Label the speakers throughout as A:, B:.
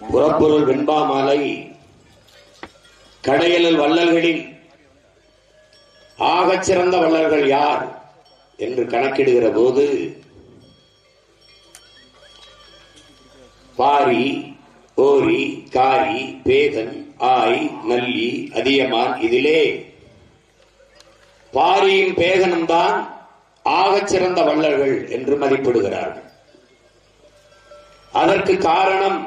A: புறப்பொருள் வெண்பா மாலை கடையலில் வள்ளல்களில் ஆகச் சிறந்த வள்ளல்கள் யார் என்று கணக்கிடுகிற போது பாரி, ஓரி, காரி, பேகன், ஆய், நல்லி, அதியமான், இதிலே பாரியும் பேகனும் தான் ஆகச் சிறந்த வள்ளல்கள் என்று மதிப்பிடுகிறார்கள். அதற்கு காரணம்,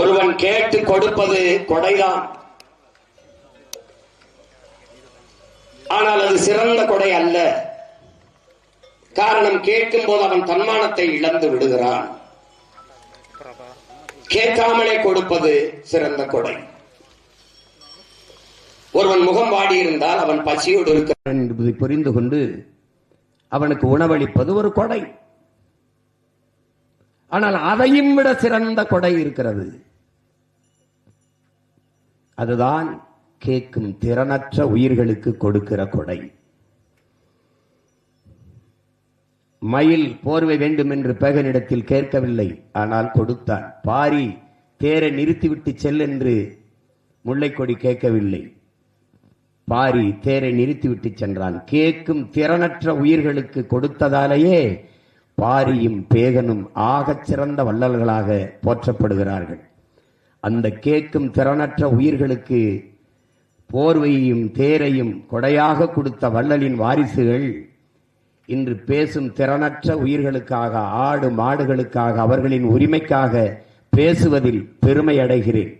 A: ஒருவன் கேட்டு கொடுப்பது கொடைதான். ஆனால் அது சிறந்த கொடை அல்ல. காரணம், கேட்கும் போது அவன் தன்மானத்தை இழந்து விடுகிறான். கேட்காமலே கொடுப்பது சிறந்த கொடை. ஒருவன் முகம் வாடியிருந்தால் அவன் பசியோடு இருக்கிறான் என்பதை புரிந்து கொண்டு அவனுக்கு உணவளிப்பது ஒரு கொடை. ஆனால் அதையும் விட சிறந்த கொடை இருக்கிறது. அதுதான் கேட்கும் திறனற்ற உயிர்களுக்கு கொடுக்கிற கொடை. மயில் போர்வை வேண்டும் என்று பேகனிடத்தில் கேட்கவில்லை, ஆனால் கொடுத்தான். பாரி தேரை நிறுத்திவிட்டு செல் என்று முல்லைக்கொடி கேட்கவில்லை, பாரி தேரை நிறுத்திவிட்டு சென்றான். கேட்கும் திறனற்ற உயிர்களுக்கு கொடுத்ததாலேயே பாரியும் பேகனும் ஆகச் சிறந்த வள்ளல்களாக போற்றப்படுகிறார்கள். அந்த கேட்கும் திறனற்ற உயிர்களுக்கு போர்வையையும் தேரையும் கொடையாக கொடுத்த வள்ளலின் வாரிசுகள் இன்று பேசும் திறனற்ற உயிர்களுக்காக, ஆடு மாடுகளுக்காக, அவர்களின் உரிமைக்காக பேசுவதில் பெருமை அடைகிறேன்.